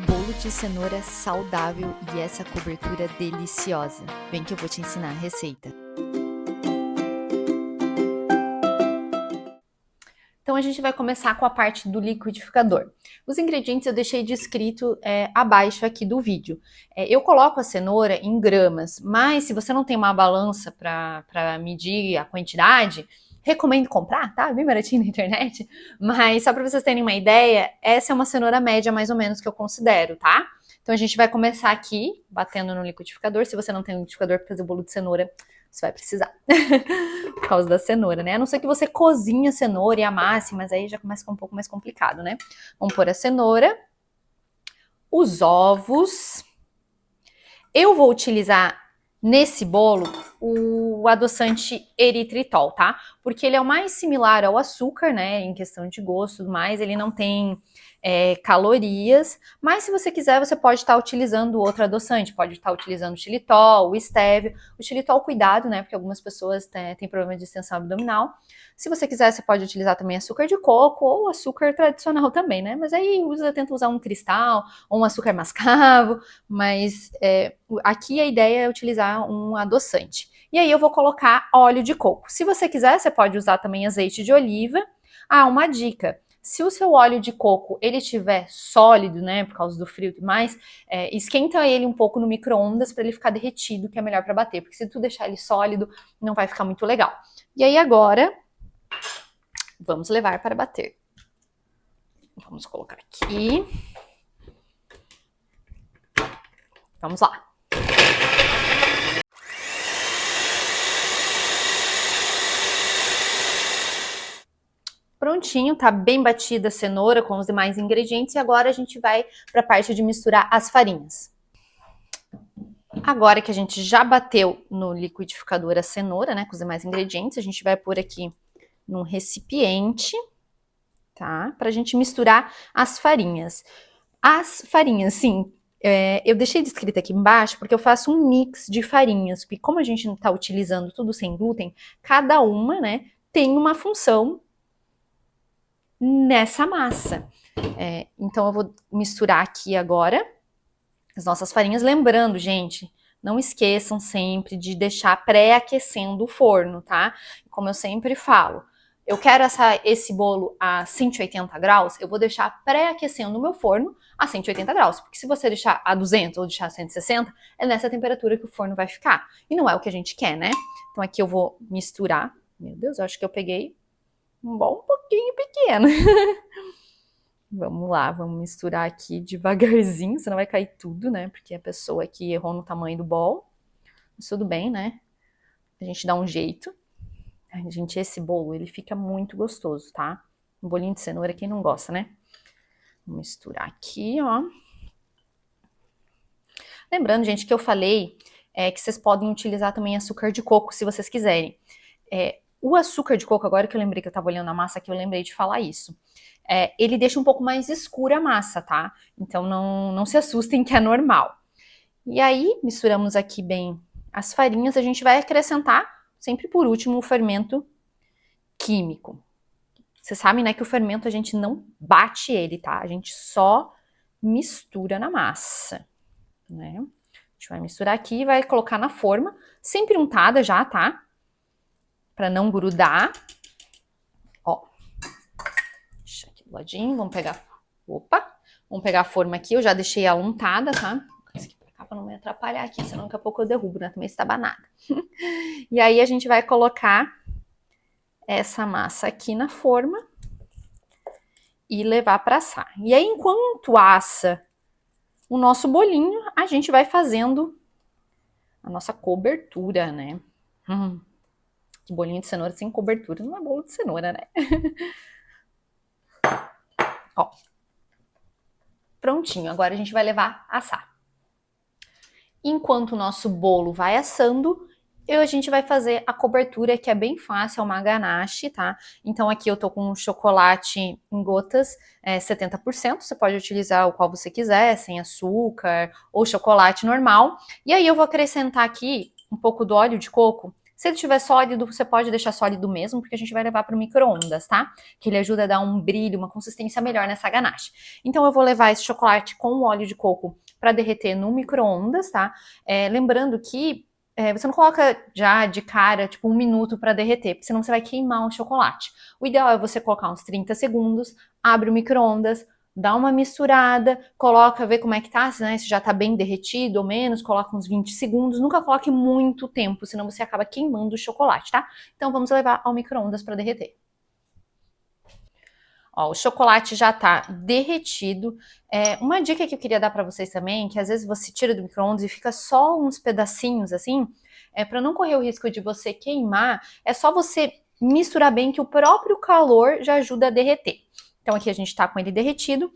Bolo de cenoura saudável e essa cobertura deliciosa. Vem que eu vou te ensinar a receita. Então a gente vai começar com a parte do liquidificador. Os ingredientes eu deixei descrito abaixo aqui do vídeo. Eu coloco a cenoura em gramas, mas se você não tem uma balança para medir a quantidade, recomendo comprar, tá? Bem baratinho na internet. Mas só para vocês terem uma ideia, essa é uma cenoura média mais ou menos que eu considero, tá? Então a gente vai começar aqui, batendo no liquidificador. Se você não tem um liquidificador para fazer o bolo de cenoura, você vai precisar. Por causa da cenoura, né? A não ser que você cozinhe a cenoura e amasse, mas aí já começa a ficar um pouco mais complicado, né? Vamos pôr a cenoura, os ovos. Eu vou utilizar nesse bolo o adoçante eritritol, tá? Porque ele é o mais similar ao açúcar, né? Em questão de gosto e tudo mais, ele não tem calorias, mas se você quiser, você pode estar utilizando outro adoçante, pode estar utilizando o xilitol, o stevia. O xilitol, cuidado, né? Porque algumas pessoas têm problema de distensão abdominal. Se você quiser, você pode utilizar também açúcar de coco ou açúcar tradicional também, né? Mas aí tenta usar um cristal ou um açúcar mascavo, mas aqui a ideia é utilizar um adoçante. E aí eu vou colocar óleo de coco. Se você quiser, você pode usar também azeite de oliva. Ah, uma dica. Se o seu óleo de coco ele estiver sólido, né, por causa do frio e tudo mais, esquenta ele um pouco no micro-ondas para ele ficar derretido, que é melhor para bater, porque se tu deixar ele sólido, não vai ficar muito legal. E aí agora, vamos levar para bater. Vamos colocar aqui. Vamos lá. Prontinho, tá bem batida a cenoura com os demais ingredientes e agora a gente vai para a parte de misturar as farinhas. Agora que a gente já bateu no liquidificador a cenoura, né, com os demais ingredientes, a gente vai pôr aqui num recipiente, tá? Pra gente misturar as farinhas. As farinhas, sim, eu deixei descrito aqui embaixo porque eu faço um mix de farinhas, porque como a gente não tá utilizando tudo sem glúten, cada uma, né, tem uma função nessa massa. Então eu vou misturar aqui agora as nossas farinhas, lembrando, gente, não esqueçam sempre de deixar pré-aquecendo o forno, tá? Como eu sempre falo, eu quero esse bolo a 180 graus, eu vou deixar pré-aquecendo o meu forno a 180 graus, porque se você deixar a 200 ou deixar a 160, é nessa temperatura que o forno vai ficar. E não é o que a gente quer, né? Então aqui eu vou misturar. Meu Deus, eu acho que eu peguei um pouquinho pequeno. Vamos lá, vamos misturar aqui devagarzinho, senão vai cair tudo, né? Porque a pessoa aqui errou no tamanho do bol. Mas tudo bem, né? A gente dá um jeito. Ai, gente, esse bolo, ele fica muito gostoso, tá? Um bolinho de cenoura, quem não gosta, né? Vou misturar aqui, ó. Lembrando, gente, que eu falei que vocês podem utilizar também açúcar de coco, se vocês quiserem. O açúcar de coco, agora que eu lembrei que eu tava olhando a massa aqui, eu lembrei de falar isso. Ele deixa um pouco mais escura a massa, tá? Então não se assustem que é normal. E aí, misturamos aqui bem as farinhas, a gente vai acrescentar, sempre por último, o fermento químico. Vocês sabem, né, que o fermento a gente não bate ele, tá? A gente só mistura na massa, né? A gente vai misturar aqui e vai colocar na forma, sempre untada já, tá? Para não grudar. Ó. Deixa aqui do ladinho, vamos pegar... Opa! Vamos pegar a forma aqui, eu já deixei ela untada, tá? Pra não me atrapalhar aqui, senão daqui a pouco eu derrubo, né? Também estabanada. E aí a gente vai colocar essa massa aqui na forma e levar para assar. E aí, enquanto assa o nosso bolinho, a gente vai fazendo a nossa cobertura, né? Que bolinho de cenoura sem cobertura não é bolo de cenoura, né? Ó. Prontinho, agora a gente vai levar a assar. Enquanto o nosso bolo vai assando, a gente vai fazer a cobertura, que é bem fácil, é uma ganache, tá? Então aqui eu tô com chocolate em gotas, 70%, você pode utilizar o qual você quiser, sem açúcar, ou chocolate normal. E aí eu vou acrescentar aqui um pouco do óleo de coco, Se ele estiver sólido, você pode deixar sólido mesmo, porque a gente vai levar para o micro-ondas, tá? Que ele ajuda a dar um brilho, uma consistência melhor nessa ganache. Então eu vou levar esse chocolate com o óleo de coco para derreter no micro-ondas, tá? Lembrando que você não coloca já de cara, tipo, 1 minuto para derreter, porque senão você vai queimar o chocolate. O ideal é você colocar uns 30 segundos, abre o micro-ondas, dá uma misturada, coloca, vê como é que tá, né, se já tá bem derretido ou menos, coloca uns 20 segundos, nunca coloque muito tempo, senão você acaba queimando o chocolate, tá? Então vamos levar ao micro-ondas para derreter. Ó, o chocolate já tá derretido. Uma dica que eu queria dar para vocês também, que às vezes você tira do micro-ondas e fica só uns pedacinhos assim, para não correr o risco de você queimar, é só você misturar bem que o próprio calor já ajuda a derreter. Então aqui a gente tá com ele derretido.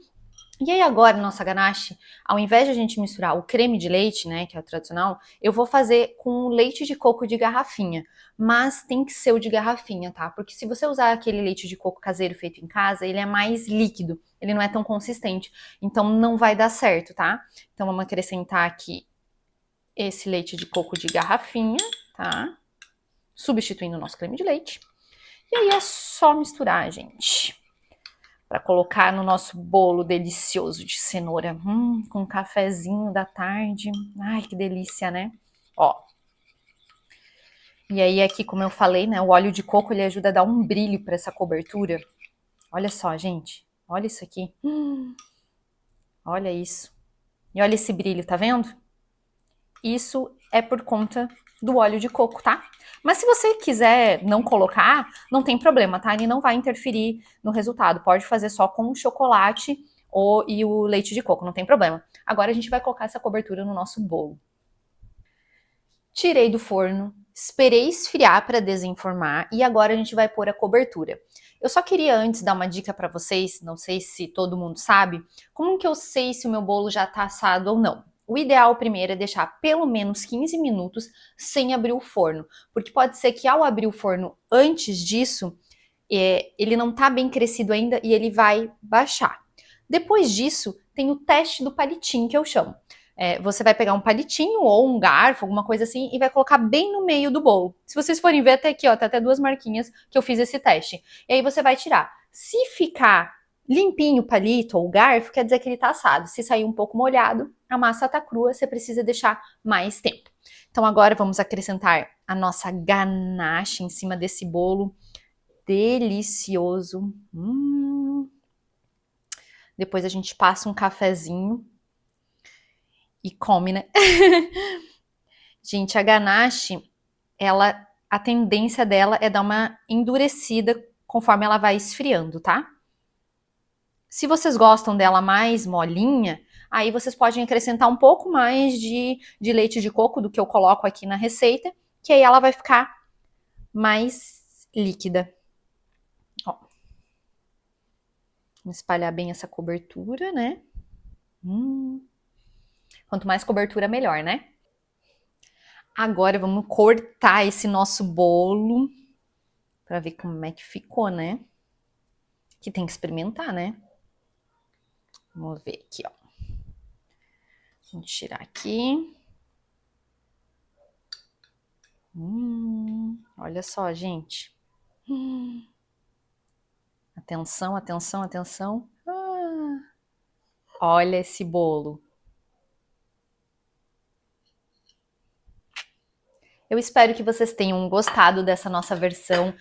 E aí agora, nossa ganache, ao invés de a gente misturar o creme de leite, né, que é o tradicional, eu vou fazer com leite de coco de garrafinha. Mas tem que ser o de garrafinha, tá? Porque se você usar aquele leite de coco caseiro feito em casa, ele é mais líquido, ele não é tão consistente. Então não vai dar certo, tá? Então vamos acrescentar aqui esse leite de coco de garrafinha, tá? Substituindo o nosso creme de leite. E aí é só misturar, gente. Para colocar no nosso bolo delicioso de cenoura, com um cafezinho da tarde. Ai, que delícia, né? Ó. E aí aqui, como eu falei, né, o óleo de coco ele ajuda a dar um brilho para essa cobertura. Olha só, gente. Olha isso aqui. Olha isso. E olha esse brilho, tá vendo? Isso é por conta do óleo de coco, tá? Mas se você quiser não colocar, não tem problema, tá? Ele não vai interferir no resultado. Pode fazer só com o chocolate e o leite de coco, não tem problema. Agora a gente vai colocar essa cobertura no nosso bolo. Tirei do forno, esperei esfriar para desenformar e agora a gente vai pôr a cobertura. Eu só queria antes dar uma dica para vocês, não sei se todo mundo sabe, como que eu sei se o meu bolo já tá assado ou não. O ideal primeiro é deixar pelo menos 15 minutos sem abrir o forno, porque pode ser que ao abrir o forno antes disso, ele não tá bem crescido ainda e ele vai baixar. Depois disso, tem o teste do palitinho que eu chamo. Você vai pegar um palitinho ou um garfo, alguma coisa assim, e vai colocar bem no meio do bolo. Se vocês forem ver até aqui, ó, tá até 2 marquinhas que eu fiz esse teste. E aí você vai tirar. Se ficar limpinho o palito ou o garfo, quer dizer que ele tá assado. Se sair um pouco molhado, a massa tá crua, você precisa deixar mais tempo. Então agora vamos acrescentar a nossa ganache em cima desse bolo delicioso. Depois a gente passa um cafezinho e come, né? Gente, a ganache, a tendência dela é dar uma endurecida conforme ela vai esfriando, tá? Se vocês gostam dela mais molinha, aí vocês podem acrescentar um pouco mais de leite de coco do que eu coloco aqui na receita, que aí ela vai ficar mais líquida. Ó. Vamos espalhar bem essa cobertura, né? Quanto mais cobertura, melhor, né? Agora vamos cortar esse nosso bolo para ver como é que ficou, né? Que tem que experimentar, né? Vamos ver aqui, ó. Vamos tirar aqui. Olha só, gente. Atenção, atenção, atenção. Olha esse bolo. Eu espero que vocês tenham gostado dessa nossa versão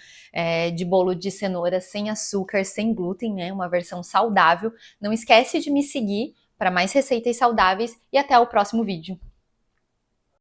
de bolo de cenoura sem açúcar, sem glúten, né? Uma versão saudável. Não esquece de me seguir para mais receitas saudáveis e até o próximo vídeo.